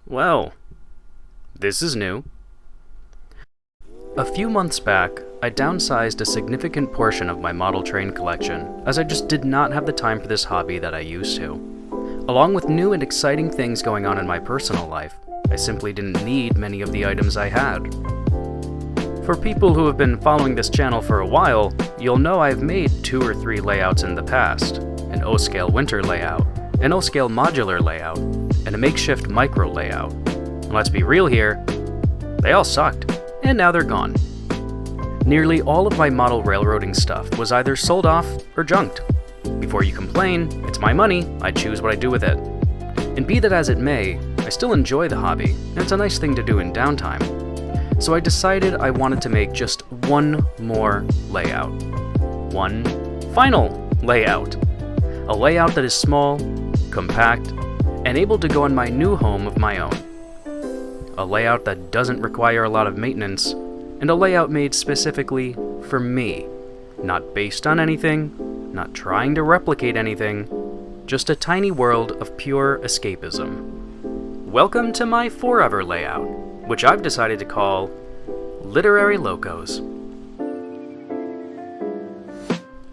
Well, this is new. A few months back, I downsized a significant portion of my model train collection, as I just did not have the time for this hobby that I used to. Along with new and exciting things going on in my personal life, I simply didn't need many of the items I had. For people who have been following this channel for a while, you'll know I've made 2 or 3 layouts in the past: an O-scale winter layout, an O-scale modular layout, and a makeshift micro layout. And let's be real here, they all sucked, and now they're gone. Nearly all of my model railroading stuff was either sold off or junked. Before you complain, it's my money, I choose what I do with it. And be that as it may, I still enjoy the hobby, and it's a nice thing to do in downtime. So I decided I wanted to make just one more layout. One final layout. A layout that is small, compact, and able to go in my new home of my own. A layout that doesn't require a lot of maintenance, and a layout made specifically for me. Not based on anything, not trying to replicate anything, just a tiny world of pure escapism. Welcome to my forever layout, which I've decided to call Literary Locos.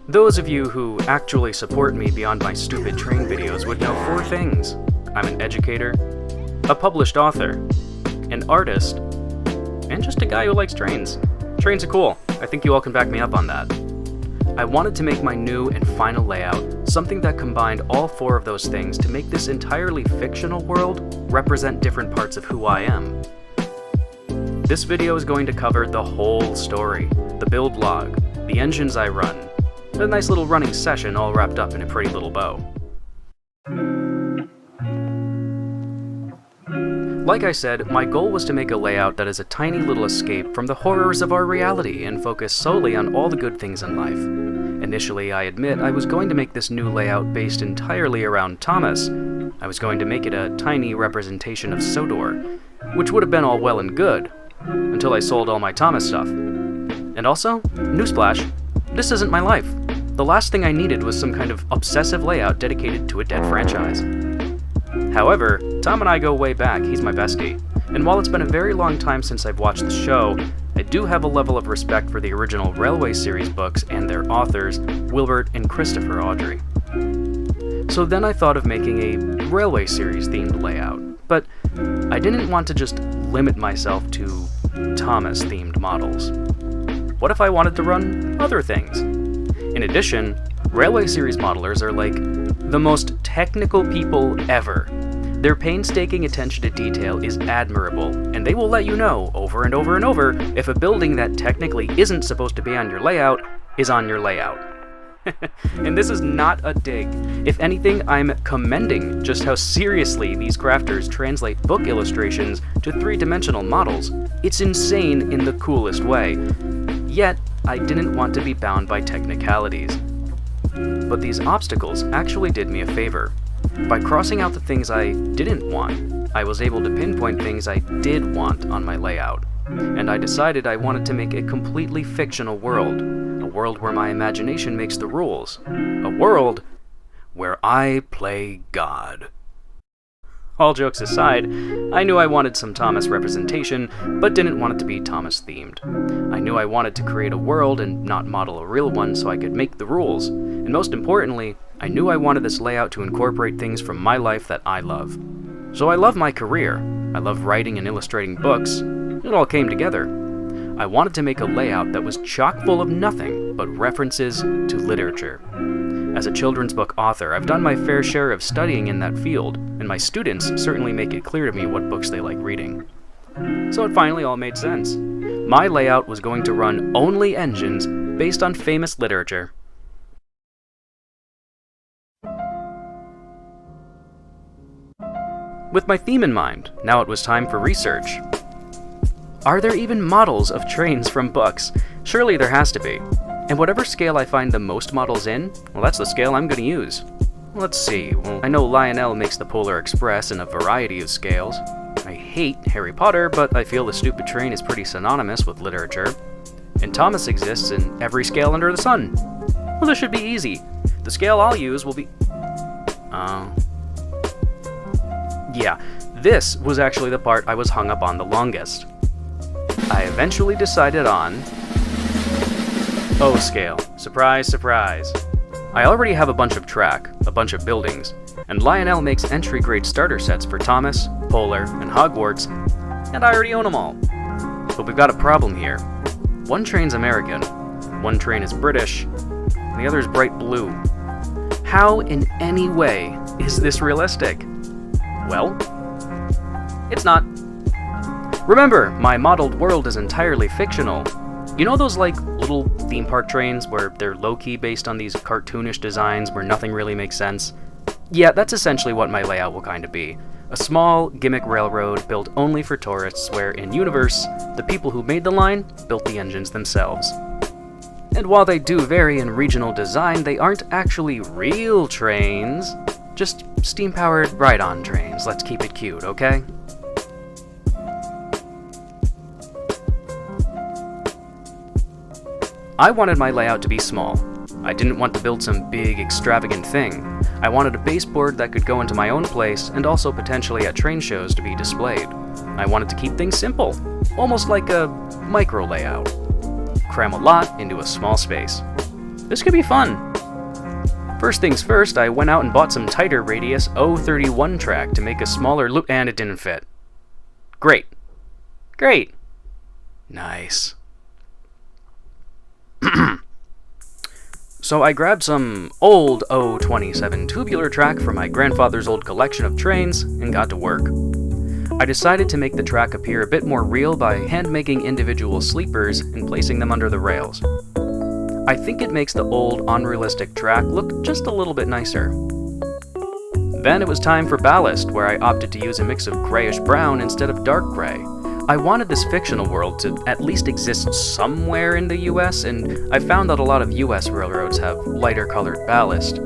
Those of you who actually support me beyond my stupid train videos would know 4 things. I'm an educator, a published author, an artist, and just a guy who likes trains. Trains are cool. I think you all can back me up on that. I wanted to make my new and final layout something that combined all 4 of those things to make this entirely fictional world represent different parts of who I am. This video is going to cover the whole story, the build log, the engines I run, a nice little running session all wrapped up in a pretty little bow. Like I said, my goal was to make a layout that is a tiny little escape from the horrors of our reality and focus solely on all the good things in life. Initially, I admit, I was going to make this new layout based entirely around Thomas. I was going to make it a tiny representation of Sodor, which would have been all well and good, until I sold all my Thomas stuff. And also, newsflash, this isn't my life. The last thing I needed was some kind of obsessive layout dedicated to a dead franchise. However, Tom and I go way back, he's my bestie, and while it's been a very long time since I've watched the show, I do have a level of respect for the original Railway series books and their authors, Wilbert and Christopher Awdry. So then I thought of making a Railway series themed layout, but I didn't want to just limit myself to Thomas themed models. What if I wanted to run other things? In addition, Railway series modelers are like the most technical people ever. Their painstaking attention to detail is admirable, and they will let you know over and over and over if a building that technically isn't supposed to be on your layout is on your layout. And this is not a dig. If anything, I'm commending just how seriously these crafters translate book illustrations to 3-dimensional models. It's insane in the coolest way. Yet, I didn't want to be bound by technicalities. But these obstacles actually did me a favor. By crossing out the things I didn't want, I was able to pinpoint things I did want on my layout. And I decided I wanted to make a completely fictional world, a world where my imagination makes the rules, a world where I play God. All jokes aside, I knew I wanted some Thomas representation, but didn't want it to be Thomas themed. I knew I wanted to create a world and not model a real one so I could make the rules. And most importantly, I knew I wanted this layout to incorporate things from my life that I love. So I love my career. I love writing and illustrating books. It all came together. I wanted to make a layout that was chock full of nothing but references to literature. As a children's book author, I've done my fair share of studying in that field, and my students certainly make it clear to me what books they like reading. So it finally all made sense. My layout was going to run only engines based on famous literature. With my theme in mind, now it was time for research. Are there even models of trains from books? Surely there has to be. And whatever scale I find the most models in, well, that's the scale I'm going to use. Let's see, well, I know Lionel makes the Polar Express in a variety of scales. I hate Harry Potter, but I feel the stupid train is pretty synonymous with literature. And Thomas exists in every scale under the sun. Well, this should be easy. The scale I'll use will be... Yeah, This was actually the part I was hung up on the longest. I eventually decided on O scale. Surprise, surprise. I already have a bunch of track, a bunch of buildings, and Lionel makes entry-grade starter sets for Thomas, Polar, and Hogwarts, and I already own them all. But we've got a problem here. One train's American, one train is British, and the other is bright blue. How in any way is this realistic? Well, it's not. Remember, my modeled world is entirely fictional. You know those little theme park trains where they're low-key based on these cartoonish designs where nothing really makes sense? Yeah, that's essentially what my layout will kind of be. A small, gimmick railroad built only for tourists where, in universe, the people who made the line built the engines themselves. And while they do vary in regional design, they aren't actually real trains. Just steam-powered ride-on trains. Let's keep it cute, okay? I wanted my layout to be small. I didn't want to build some big, extravagant thing. I wanted a baseboard that could go into my own place and also potentially at train shows to be displayed. I wanted to keep things simple, almost like a micro layout. Cram a lot into a small space. This could be fun. First things first, I went out and bought some tighter radius 031 track to make a smaller loop, and it didn't fit. Great. Great. Nice. So I grabbed some old 027 tubular track from my grandfather's old collection of trains and got to work. I decided to make the track appear a bit more real by hand-making individual sleepers and placing them under the rails. I think it makes the old, unrealistic track look just a little bit nicer. Then it was time for ballast, where I opted to use a mix of grayish-brown instead of dark gray. I wanted this fictional world to at least exist somewhere in the US, and I found that a lot of US railroads have lighter colored ballast.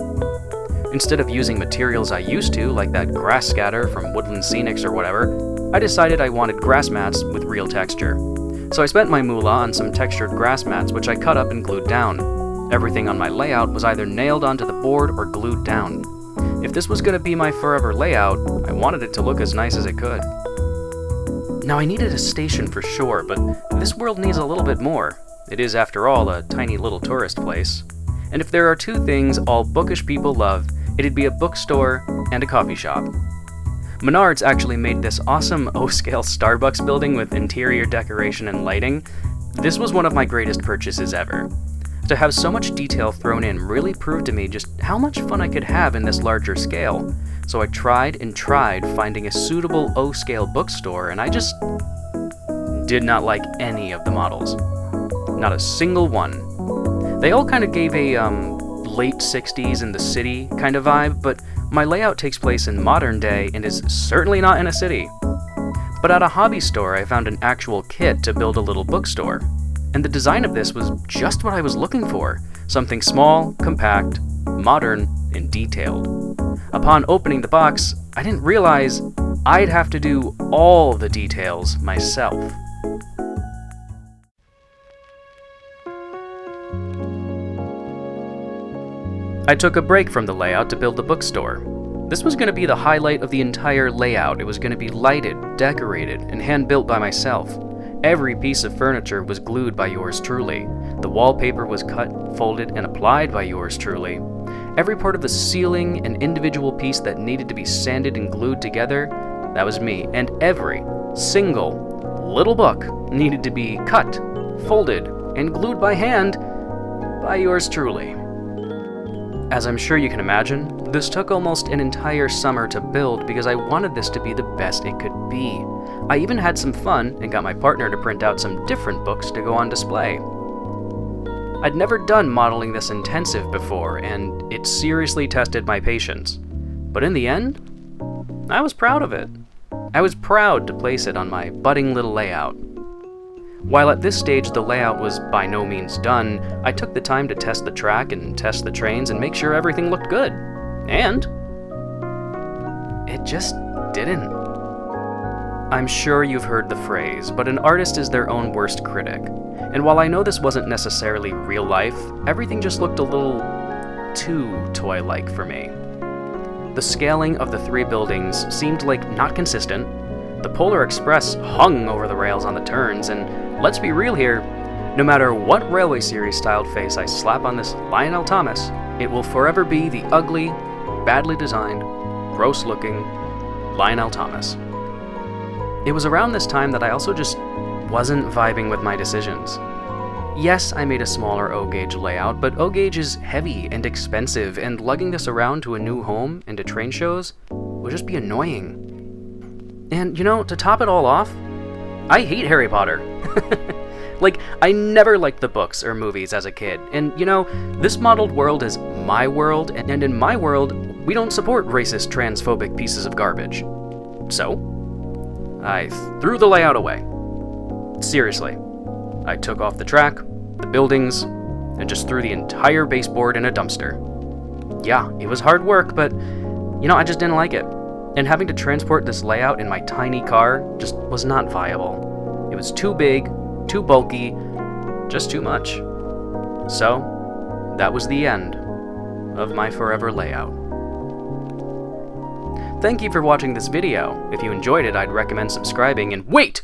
Instead of using materials I used to, like that grass scatter from Woodland Scenics or whatever, I decided I wanted grass mats with real texture. So I spent my moolah on some textured grass mats which I cut up and glued down. Everything on my layout was either nailed onto the board or glued down. If this was going to be my forever layout, I wanted it to look as nice as it could. Now I needed a station for sure, but this world needs a little bit more. It is, after all, a tiny little tourist place. And if there are two things all bookish people love, it'd be a bookstore and a coffee shop. Menards actually made this awesome O-scale Starbucks building with interior decoration and lighting. This was one of my greatest purchases ever. To have so much detail thrown in really proved to me just how much fun I could have in this larger scale. So I tried and tried finding a suitable O-scale bookstore, and I just did not like any of the models. Not a single one. They all kind of gave a late 60s in the city kind of vibe, but my layout takes place in modern day and is certainly not in a city. But at a hobby store I found an actual kit to build a little bookstore. And the design of this was just what I was looking for. Something small, compact, modern, and detailed. Upon opening the box, I didn't realize I'd have to do all the details myself. I took a break from the layout to build the bookstore. This was going to be the highlight of the entire layout. It was going to be lighted, decorated, and hand-built by myself. Every piece of furniture was glued by yours truly. The wallpaper was cut, folded, and applied by yours truly. Every part of the ceiling and individual piece that needed to be sanded and glued together, that was me. And every single little book needed to be cut, folded, and glued by hand by yours truly. As I'm sure you can imagine, this took almost an entire summer to build because I wanted this to be the best it could be. I even had some fun and got my partner to print out some different books to go on display. I'd never done modeling this intensive before, and it seriously tested my patience. But in the end, I was proud of it. I was proud to place it on my budding little layout. While at this stage the layout was by no means done, I took the time to test the track and test the trains and make sure everything looked good. And it just didn't. I'm sure you've heard the phrase, but an artist is their own worst critic. And while I know this wasn't necessarily real life, everything just looked a little too toy-like for me. The scaling of the three buildings seemed like not consistent. The Polar Express hung over the rails on the turns, and let's be real here, no matter what railway series styled face I slap on this Lionel Thomas, it will forever be the ugly, badly designed, gross looking Lionel Thomas. It was around this time that I also just wasn't vibing with my decisions. Yes, I made a smaller O-gauge layout, but O-gauge is heavy and expensive, and lugging this around to a new home and to train shows would just be annoying. And, to top it all off, I hate Harry Potter. Like, I never liked the books or movies as a kid, and, this modeled world is my world, and in my world, we don't support racist, transphobic pieces of garbage. So, I threw the layout away. Seriously. I took off the track, the buildings, and just threw the entire baseboard in a dumpster. Yeah, it was hard work, but, I just didn't like it. And having to transport this layout in my tiny car just was not viable. It was too big, too bulky, just too much. So, that was the end of my forever layout. Thank you for watching this video. If you enjoyed it, I'd recommend subscribing, and wait!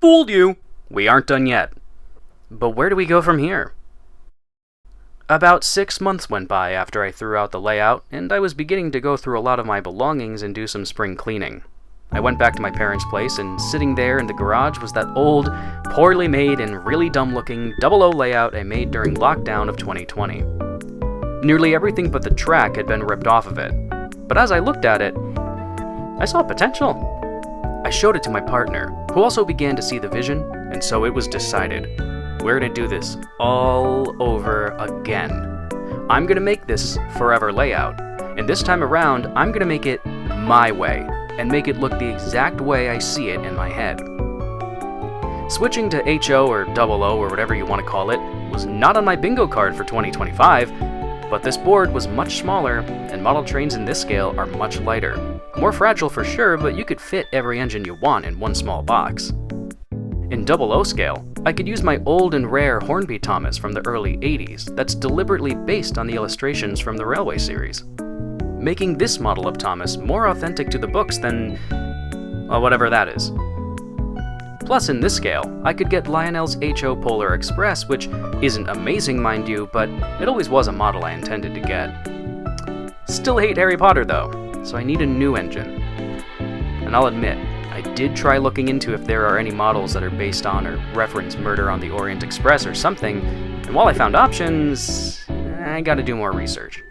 Fooled you! We aren't done yet. But where do we go from here? About 6 months went by after I threw out the layout, and I was beginning to go through a lot of my belongings and do some spring cleaning. I went back to my parents' place, and sitting there in the garage was that old, poorly made and really dumb-looking 00 layout I made during lockdown of 2020. Nearly everything but the track had been ripped off of it, but as I looked at it, I saw potential. I showed it to my partner, who also began to see the vision, and so it was decided. We're gonna do this all over again. I'm gonna make this forever layout, and this time around, I'm gonna make it my way, and make it look the exact way I see it in my head. Switching to HO or 00 or whatever you want to call it was not on my bingo card for 2025, but this board was much smaller, and model trains in this scale are much lighter. More fragile for sure, but you could fit every engine you want in one small box. In 00 scale, I could use my old and rare Hornby Thomas from the early 80s that's deliberately based on the illustrations from the Railway series, making this model of Thomas more authentic to the books than, well, whatever that is. Plus, in this scale, I could get Lionel's HO Polar Express, which isn't amazing, mind you, but it always was a model I intended to get. Still hate Harry Potter, though, so I need a new engine. And I'll admit, I did try looking into if there are any models that are based on or reference Murder on the Orient Express or something, and while I found options, I gotta do more research.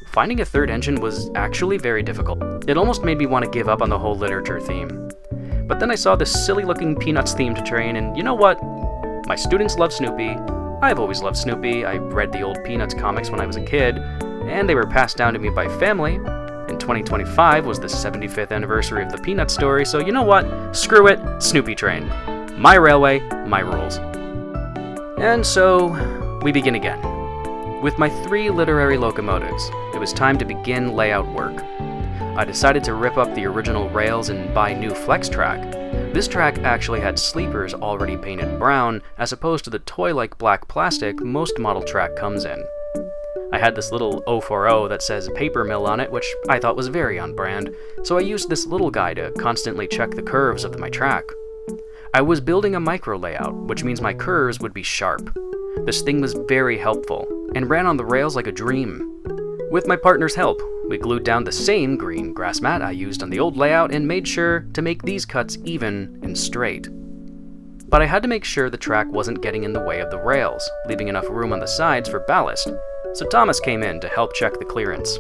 Finding a third engine was actually very difficult. It almost made me want to give up on the whole literature theme. But then I saw this silly-looking Peanuts themed train, and you know what? My students love Snoopy. I've always loved Snoopy. I read the old Peanuts comics when I was a kid, and they were passed down to me by family. And 2025 was the 75th anniversary of the Peanuts story, so you know what? Screw it, Snoopy train. My railway, my rules. And so, we begin again. With my 3 literary locomotives, it was time to begin layout work. I decided to rip up the original rails and buy new flex track. This track actually had sleepers already painted brown, as opposed to the toy-like black plastic most model track comes in. I had this little 040 that says paper mill on it, which I thought was very on brand, so I used this little guy to constantly check the curves of my track. I was building a micro layout, which means my curves would be sharp. This thing was very helpful, and ran on the rails like a dream. With my partner's help, we glued down the same green grass mat I used on the old layout and made sure to make these cuts even and straight. But I had to make sure the track wasn't getting in the way of the rails, leaving enough room on the sides for ballast, so Thomas came in to help check the clearance.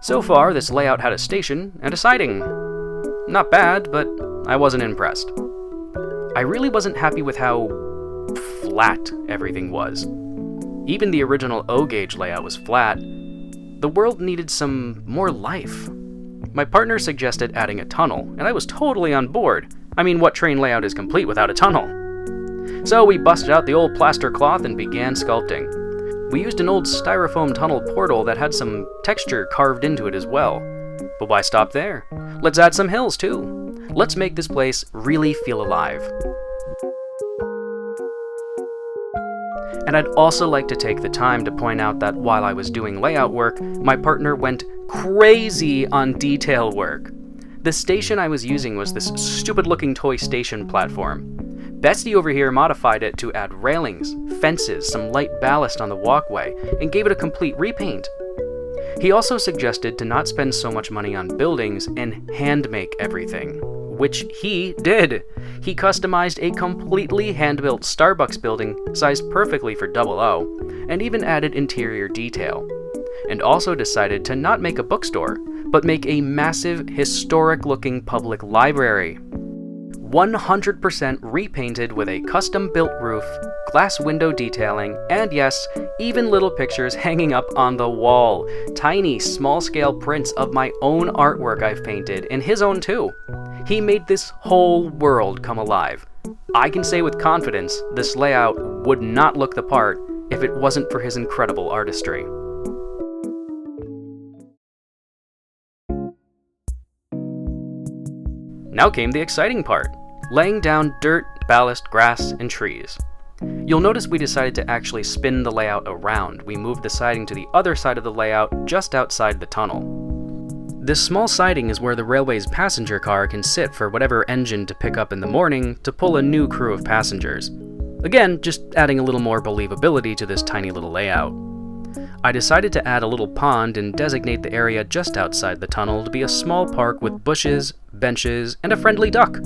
So far, this layout had a station and a siding. Not bad, but I wasn't impressed. I really wasn't happy with how flat everything was. Even the original O-gauge layout was flat. The world needed some more life. My partner suggested adding a tunnel, and I was totally on board. I mean, what train layout is complete without a tunnel? So we busted out the old plaster cloth and began sculpting. We used an old styrofoam tunnel portal that had some texture carved into it as well. But why stop there? Let's add some hills too. Let's make this place really feel alive. And I'd also like to take the time to point out that while I was doing layout work, my partner went crazy on detail work. The station I was using was this stupid-looking toy station platform. Bestie over here modified it to add railings, fences, some light ballast on the walkway, and gave it a complete repaint. He also suggested to not spend so much money on buildings and hand-make everything, which he did. He customized a completely hand-built Starbucks building sized perfectly for 00, and even added interior detail. And also decided to not make a bookstore, but make a massive, historic-looking public library. 100% repainted with a custom-built roof, glass window detailing, and yes, even little pictures hanging up on the wall. Tiny, small-scale prints of my own artwork I've painted, and his own too. He made this whole world come alive. I can say with confidence, this layout would not look the part if it wasn't for his incredible artistry. Now came the exciting part, laying down dirt, ballast, grass, and trees. You'll notice we decided to actually spin the layout around. We moved the siding to the other side of the layout, just outside the tunnel. This small siding is where the railway's passenger car can sit for whatever engine to pick up in the morning to pull a new crew of passengers. Again, just adding a little more believability to this tiny little layout. I decided to add a little pond and designate the area just outside the tunnel to be a small park with bushes, benches, and a friendly duck.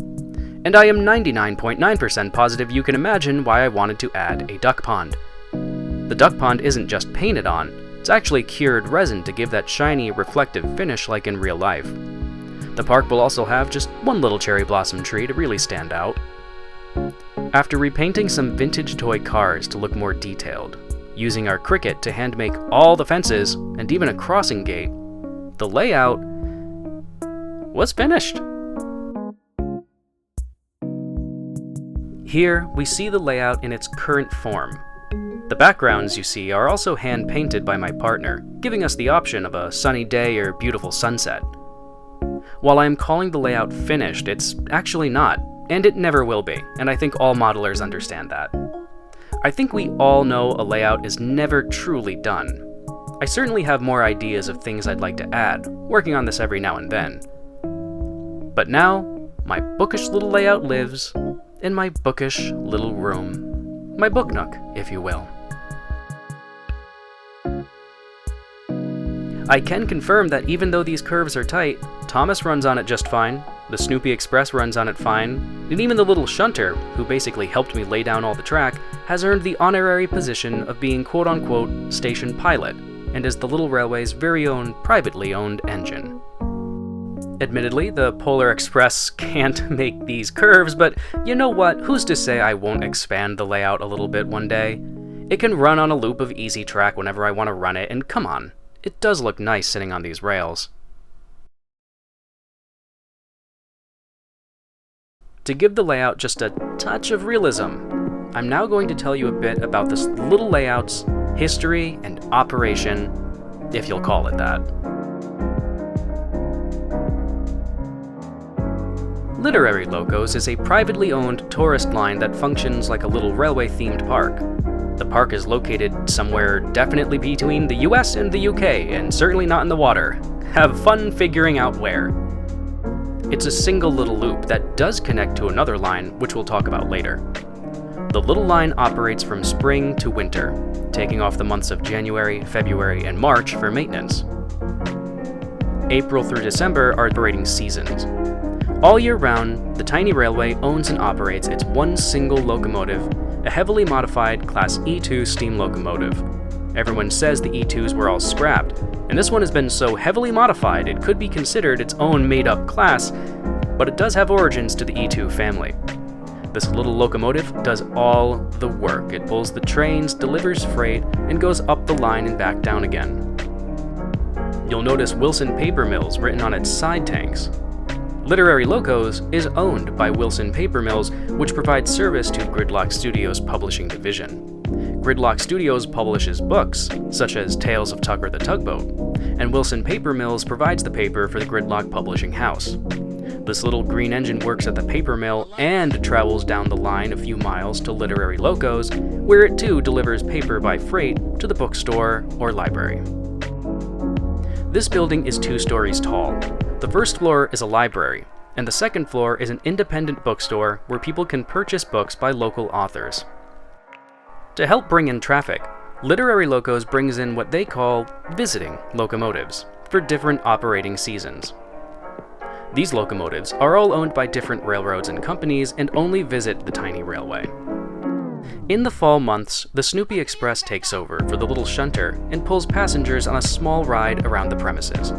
And I am 99.9% positive you can imagine why I wanted to add a duck pond. The duck pond isn't just painted on, it's actually cured resin to give that shiny, reflective finish like in real life. The park will also have just one little cherry blossom tree to really stand out. After repainting some vintage toy cars to look more detailed, using our Cricut to hand make all the fences and even a crossing gate, the layout was finished. Here, we see the layout in its current form. The backgrounds you see are also hand-painted by my partner, giving us the option of a sunny day or beautiful sunset. While I am calling the layout finished, it's actually not, and it never will be, and I think all modelers understand that. I think we all know a layout is never truly done. I certainly have more ideas of things I'd like to add, working on this every now and then. But now, my bookish little layout lives in my bookish little room. My book nook, if you will. I can confirm that even though these curves are tight, Thomas runs on it just fine, the Snoopy Express runs on it fine, and even the little shunter, who basically helped me lay down all the track, has earned the honorary position of being quote-unquote station pilot, and is the little railway's very own privately owned engine. Admittedly, the Polar Express can't make these curves, but you know what, who's to say I won't expand the layout a little bit one day? It can run on a loop of easy track whenever I want to run it, and come on, it does look nice sitting on these rails. To give the layout just a touch of realism, I'm now going to tell you a bit about this little layout's history and operation, if you'll call it that. Literary Locos is a privately owned tourist line that functions like a little railway-themed park. The park is located somewhere definitely between the US and the UK, and certainly not in the water. Have fun figuring out where. It's a single little loop that does connect to another line, which we'll talk about later. The little line operates from spring to winter, taking off the months of January, February, and March for maintenance. April through December are operating seasons. All year round, the tiny railway owns and operates its one single locomotive, a heavily modified Class E2 steam locomotive. Everyone says the E2s were all scrapped, and this one has been so heavily modified it could be considered its own made-up class, but it does have origins to the E2 family. This little locomotive does all the work. It pulls the trains, delivers freight, and goes up the line and back down again. You'll notice Wilson Paper Mills written on its side tanks. Literary Locos is owned by Wilson Paper Mills, which provides service to Gridlock Studios' publishing division. Gridlock Studios publishes books, such as Tales of Tucker the Tugboat, and Wilson Paper Mills provides the paper for the Gridlock publishing house. This little green engine works at the paper mill and travels down the line a few miles to Literary Locos, where it too delivers paper by freight to the bookstore or library. This building is 2 stories tall. The first floor is a library, and the second floor is an independent bookstore where people can purchase books by local authors. To help bring in traffic, Literary Locos brings in what they call visiting locomotives for different operating seasons. These locomotives are all owned by different railroads and companies and only visit the tiny railway. In the fall months, the Snoopy Express takes over for the little shunter and pulls passengers on a small ride around the premises.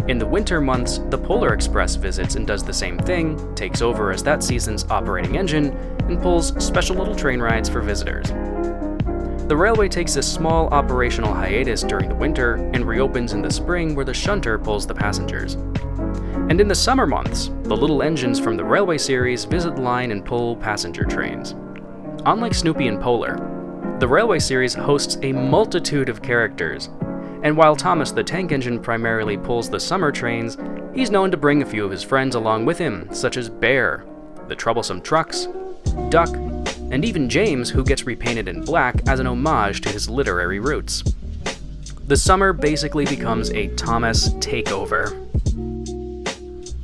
In the winter months, the Polar Express visits and does the same thing, takes over as that season's operating engine, and pulls special little train rides for visitors. The railway takes a small operational hiatus during the winter and reopens in the spring where the shunter pulls the passengers. And in the summer months, the little engines from the railway series visit the line and pull passenger trains. Unlike Snoopy and Polar, the railway series hosts a multitude of characters, and while Thomas the Tank Engine primarily pulls the summer trains, he's known to bring a few of his friends along with him, such as Bear, the Troublesome Trucks, Duck, and even James, who gets repainted in black as an homage to his literary roots. The summer basically becomes a Thomas takeover.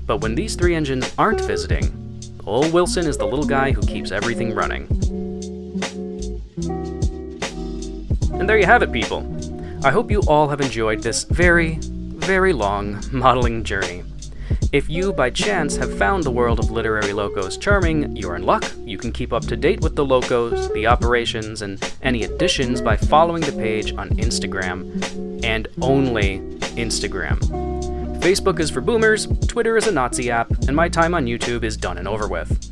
But when these 3 engines aren't visiting, old Wilson is the little guy who keeps everything running. And there you have it, people. I hope you all have enjoyed this very, very long modeling journey. If you, by chance, have found the world of Literary Locos charming, you're in luck. You can keep up to date with the Locos, the operations, and any additions by following the page on Instagram, and only Instagram. Facebook is for boomers, Twitter is a Nazi app, and my time on YouTube is done and over with.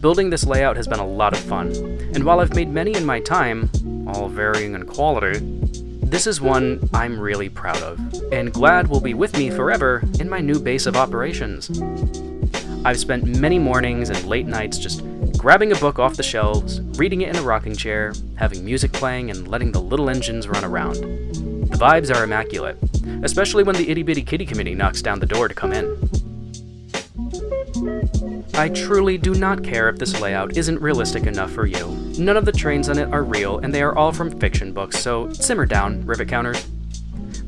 Building this layout has been a lot of fun, and while I've made many in my time, all varying in quality, this is one I'm really proud of, and glad will be with me forever in my new base of operations. I've spent many mornings and late nights just grabbing a book off the shelves, reading it in a rocking chair, having music playing, and letting the little engines run around. The vibes are immaculate, especially when the Itty Bitty Kitty Committee knocks down the door to come in. I truly do not care if this layout isn't realistic enough for you. None of the trains on it are real, and they are all from fiction books, so simmer down, rivet counters.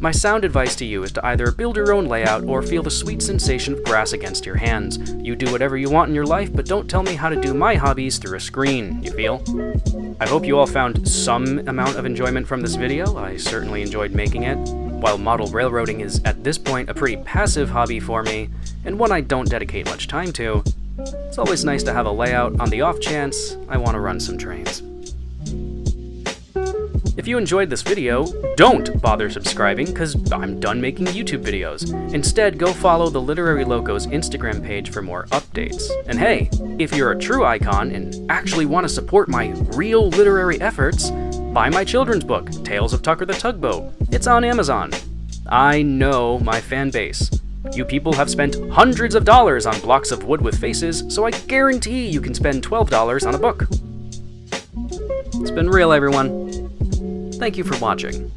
My sound advice to you is to either build your own layout or feel the sweet sensation of grass against your hands. You do whatever you want in your life, but don't tell me how to do my hobbies through a screen, you feel? I hope you all found some amount of enjoyment from this video. I certainly enjoyed making it. While model railroading is at this point a pretty passive hobby for me, and one I don't dedicate much time to, it's always nice to have a layout on the off chance I want to run some trains. If you enjoyed this video, don't bother subscribing because I'm done making YouTube videos. Instead, go follow the Literary Locos Instagram page for more updates. And hey, if you're a true icon and actually want to support my real literary efforts, buy my children's book, Tales of Tucker the Tugboat. It's on Amazon. I know my fan base. You people have spent hundreds of dollars on blocks of wood with faces, so I guarantee you can spend $12 on a book. It's been real, everyone. Thank you for watching.